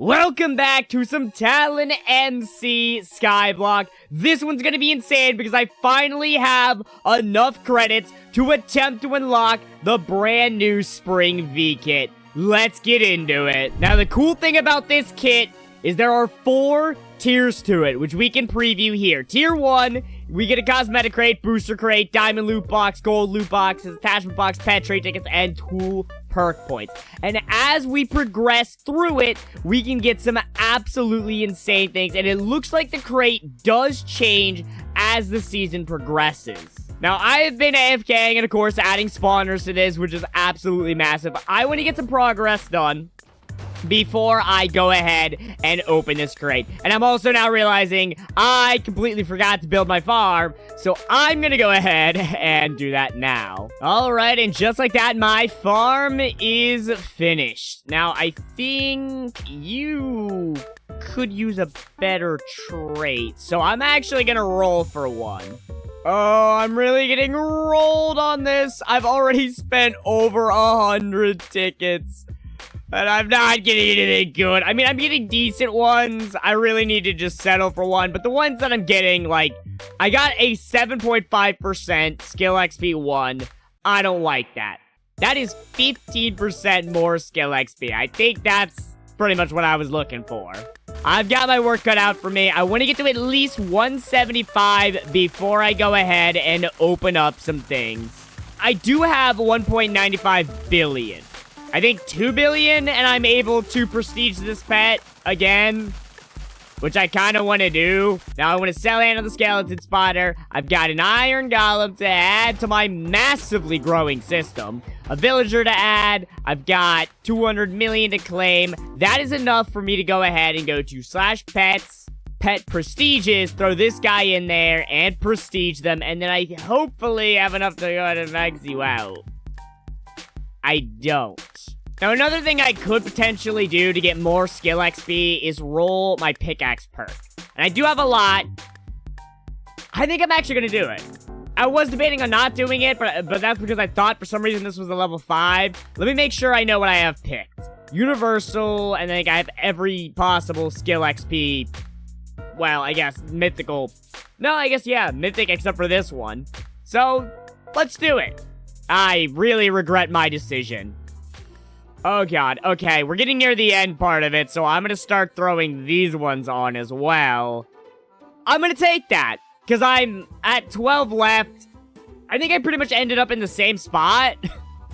Welcome back to some TalonMC Skyblock. This one's gonna be insane because I finally have enough credits to attempt to unlock the brand new Spring Vkit. Let's get into it. Now, the cool thing about this kit is there are 4 tiers to it, which we can preview here. Tier 1, we get a cosmetic crate, booster crate, diamond loot box, gold loot boxes, attachment box, pet trade tickets, and tool perk points. And as we progress through it, we can get some absolutely insane things. And it looks like the crate does change as the season progresses. Now, I have been AFKing and, of course, adding spawners to this, which is absolutely massive. I want to get some progress done before I go ahead and open this crate. And I'm also now realizing I completely forgot to build my farm, so I'm gonna go ahead and do that now. Alright, and just like that, my farm is finished. Now, I think you could use a better trait, so I'm actually gonna roll for one. Oh, I'm really getting rolled on this. I've already spent over 100 tickets. And I'm not getting anything good. I mean, I'm getting decent ones. I really need to just settle for one. But the ones that I'm getting, like, I got a 7.5% skill XP 1. I don't like that. That is 15% more skill XP. I think that's pretty much what I was looking for. I've got my work cut out for me. I want to get to at least 175 before I go ahead and open up some things. I do have 1.95 billion. I think 2 billion, and I'm able to prestige this pet again, which I kind of want to do. Now, I want to sell Anna the Skeleton Spotter. I've got an Iron Golem to add to my massively growing system. A Villager to add. I've got 200 million to claim. That is enough for me to go ahead and go to /pets, pet prestiges, throw this guy in there, and prestige them, and then I hopefully have enough to go ahead and max you out. I don't. Now, another thing I could potentially do to get more skill XP is roll my pickaxe perk. And I do have a lot. I think I'm actually going to do it. I was debating on not doing it, but that's because I thought for some reason this was a level 5. Let me make sure I know what I have picked. Universal, and then I have every possible skill XP. Well, I guess mythical. No, I guess, yeah, mythic except for this one. So, let's do it. I really regret my decision. Oh god, okay, we're getting near the end part of it, so I'm gonna start throwing these ones on as well. I'm gonna take that, because I'm at 12 left. I think I pretty much ended up in the same spot.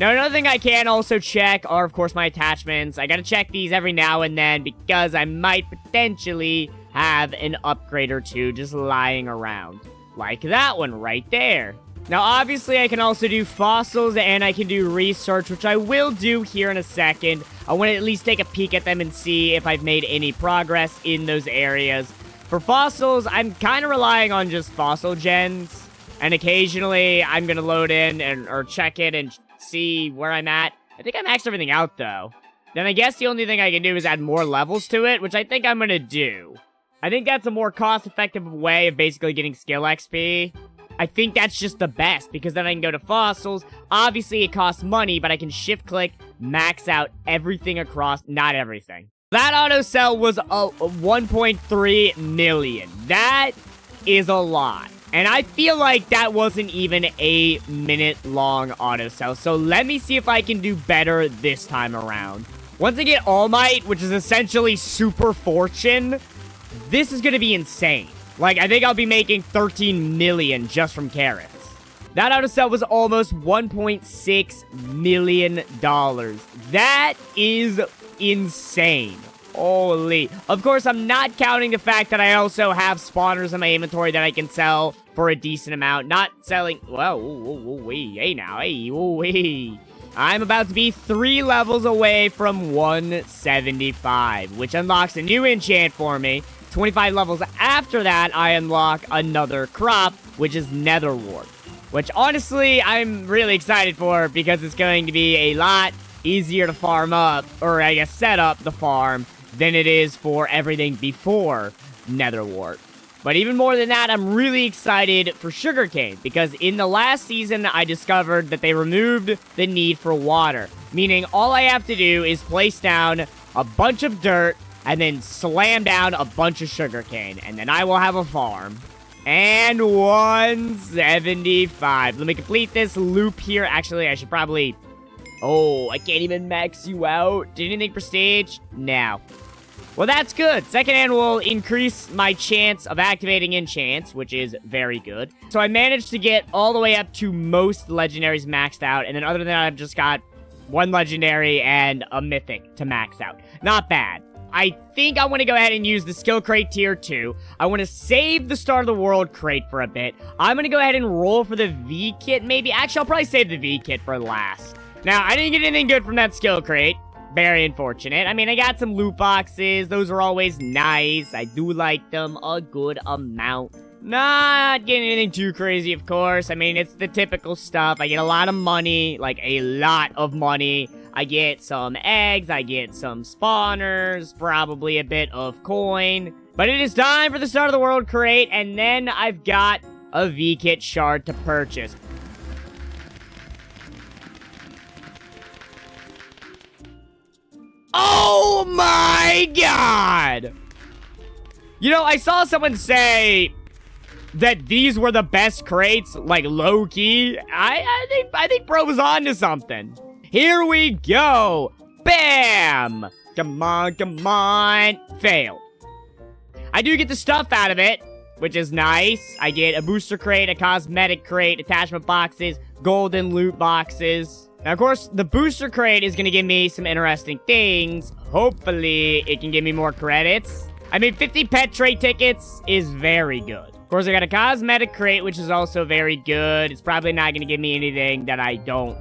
Now, another thing I can also check are, of course, my attachments. I gotta check these every now and then, because I might potentially have an upgrade or two just lying around. Like that one right there. Now, obviously, I can also do fossils, and I can do research, which I will do here in a second. I want to at least take a peek at them and see if I've made any progress in those areas. For fossils, I'm kind of relying on just fossil gens, and occasionally, I'm going to load in or check it and see where I'm at. I think I maxed everything out, though. Then I guess the only thing I can do is add more levels to it, which I think I'm going to do. I think that's a more cost-effective way of basically getting skill XP. I think that's just the best, because then I can go to fossils. Obviously, it costs money, but I can shift-click, max out everything across. Not everything. That auto sell was 1.3 million. That is a lot. And I feel like that wasn't even a minute-long auto sell. So let me see if I can do better this time around. Once I get All Might, which is essentially Super Fortune, this is going to be insane. Like, I think I'll be making 13 million just from carrots. That auto sell was almost $1.6 million. That is insane. Holy. Of course, I'm not counting the fact that I also have spawners in my inventory that I can sell for a decent amount. Not selling... Whoa, hey now, hey. I'm about to be 3 levels away from 175, which unlocks a new enchant for me. 25 levels after that, I unlock another crop, which is Nether Wart. Which, honestly, I'm really excited for, because it's going to be a lot easier to farm up, or I guess set up the farm, than it is for everything before Nether Wart. But even more than that, I'm really excited for sugarcane, because in the last season, I discovered that they removed the need for water. Meaning, all I have to do is place down a bunch of dirt, and then slam down a bunch of sugarcane, and then I will have a farm. And 175. Let me complete this loop here. Actually, I should probably... Oh, I can't even max you out. Did anything prestige? No. Well, that's good. Second hand will increase my chance of activating enchants, which is very good. So I managed to get all the way up to most legendaries maxed out. And then other than that, I've just got one legendary and a mythic to max out. Not bad. I think I want to go ahead and use the skill crate tier 2. I want to save the Start of the World crate for a bit. I'm going to go ahead and roll for the Vkit, maybe. Actually, I'll probably save the Vkit for last. Now, I didn't get anything good from that skill crate. Very unfortunate. I mean, I got some loot boxes. Those are always nice. I do like them a good amount. Not getting anything too crazy, of course. I mean, it's the typical stuff. I get a lot of money, like a lot of money. I get some eggs, I get some spawners, probably a bit of coin. But it is time for the Start of the World crate, and then I've got a Vkit shard to purchase. Oh my god! You know, I saw someone say that these were the best crates, like low-key. I think bro was on to something. Here we go. Bam! Come on, come on. Fail. I do get the stuff out of it, which is nice. I get a booster crate, a cosmetic crate, attachment boxes, golden loot boxes. Now, of course, the booster crate is going to give me some interesting things. Hopefully, it can give me more credits. I mean, 50 pet trait tickets is very good. Of course, I got a cosmetic crate, which is also very good. It's probably not going to give me anything that I don't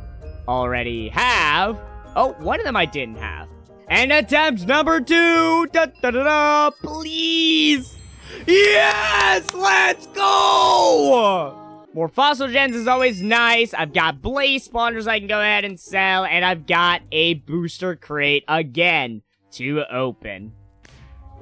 already have. Oh, one of them I didn't have. And attempt number 2. Da-da-da-da, please. Yes, let's go. More fossil gens is always nice. I've got blaze spawners I can go ahead and sell. And I've got a booster crate again to open.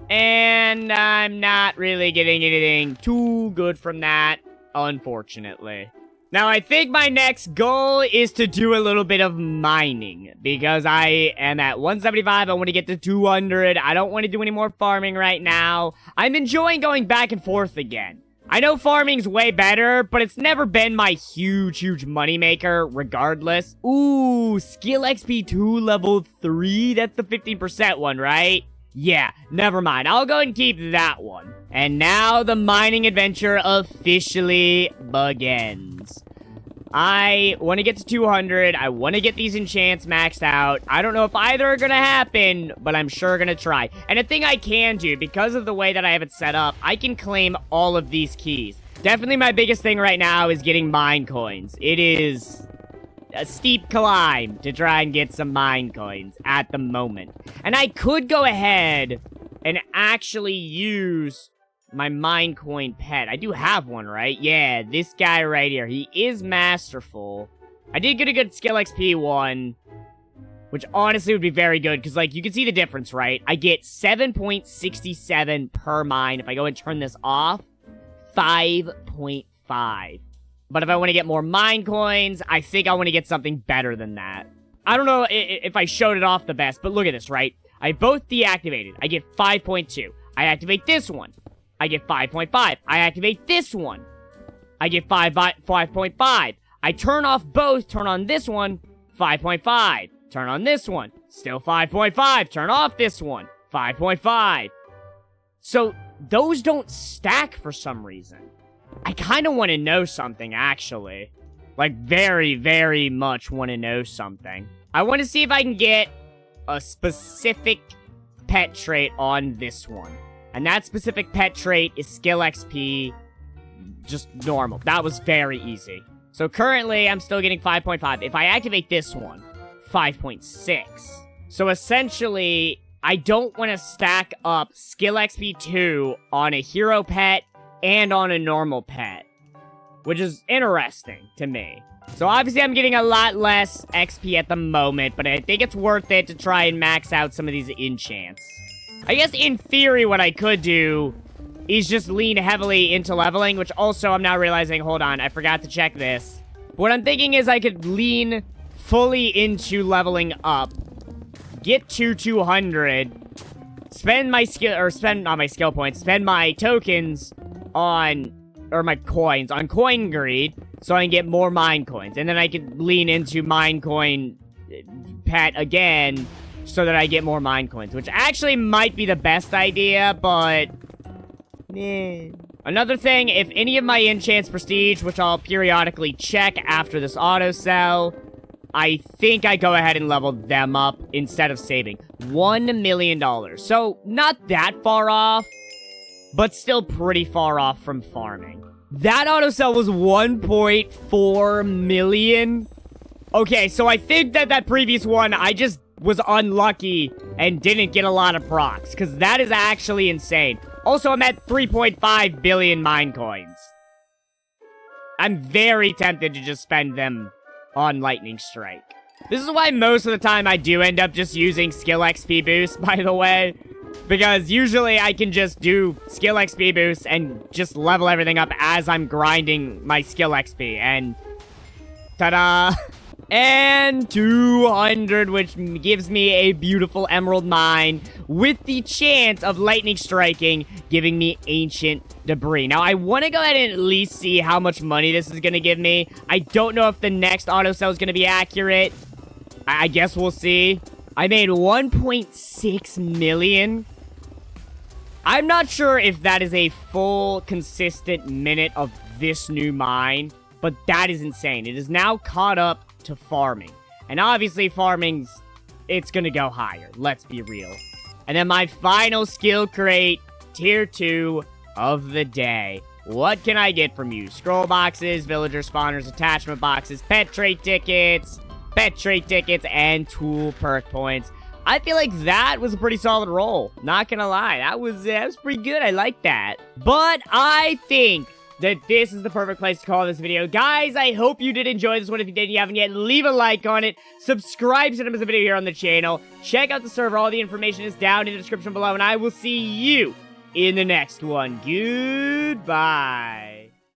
And I'm not really getting anything too good from that, unfortunately. Now, I think my next goal is to do a little bit of mining, because I am at 175, I want to get to 200, I don't want to do any more farming right now. I'm enjoying going back and forth again. I know farming's way better, but it's never been my huge moneymaker, regardless. Ooh, skill XP 2 level 3, that's the 15% one, right? Yeah, never mind. I'll go and keep that one. And now the mining adventure officially begins. I want to get to 200. I want to get these enchants maxed out. I don't know if either are going to happen, but I'm sure going to try. And a thing I can do, because of the way that I have it set up, I can claim all of these keys. Definitely my biggest thing right now is getting mine coins. It is a steep climb to try and get some mine coins at the moment. And I could go ahead and actually use my mine coin pet. I do have one, right? Yeah, this guy right here. He is masterful. I did get a good skill XP one, which honestly would be very good, because, like, you can see the difference, right? I get 7.67 per mine. If I go and turn this off, 5.5. But if I want to get more mine coins, I think I want to get something better than that. I don't know if I showed it off the best, but look at this, right? I both deactivated. I get 5.2. I activate this one. I get 5.5. I activate this one. I get 5.5. I turn off both, turn on this one, 5.5. Turn on this one, still 5.5. Turn off this one, 5.5. So those don't stack for some reason. I kind of want to know something, actually. Like, very much want to know something. I want to see if I can get a specific pet trait on this one. And that specific pet trait is skill XP, just normal. That was very easy. So currently, I'm still getting 5.5. If I activate this one, 5.6. So essentially, I don't want to stack up skill XP 2 on a hero pet and on a normal pet, which is interesting to me. So obviously, I'm getting a lot less XP at the moment, but I think it's worth it to try and max out some of these enchants. I guess in theory, what I could do is just lean heavily into leveling, which also I'm now realizing, hold on, I forgot to check this. What I'm thinking is I could lean fully into leveling up, get to 200, spend my not my skill points, spend my tokens on, or my coins on coin greed, so I can get more mine coins. And then I can lean into mine coin pet again, so that I get more mine coins, which actually might be the best idea, but another thing, if any of my enchants prestige, which I'll periodically check after this auto sell, I think I go ahead and level them up instead of saving. $1 million. So, not that far off, but still pretty far off from farming. That auto sell was 1.4 million. Okay, so I think that previous one, I just was unlucky and didn't get a lot of procs, because that is actually insane. Also, I'm at 3.5 billion mine coins. I'm very tempted to just spend them on Lightning Strike. This is why most of the time I do end up just using skill XP boost, by the way. Because usually I can just do skill XP boost and just level everything up as I'm grinding my skill XP. And ta-da! And 200, which gives me a beautiful emerald mine with the chance of lightning striking, giving me ancient debris. Now, I want to go ahead and at least see how much money this is going to give me. I don't know if the next auto sell is going to be accurate. I guess we'll see. I made 1.6 million. I'm not sure if that is a full, consistent minute of this new mine, but that is insane. It is now caught up to farming. And obviously it's gonna go higher. Let's be real. And then my final skill crate, tier 2 of the day. What can I get from you? Scroll boxes, villager spawners, attachment boxes, pet trait tickets, and tool perk points. I feel like that was a pretty solid roll. Not gonna lie. That was pretty good. I like that. But I think that this is the perfect place to call this video. Guys, I hope you did enjoy this one. If you did, you haven't yet, leave a like on it. Subscribe to the video here on the channel. Check out the server. All the information is down in the description below. And I will see you in the next one. Goodbye.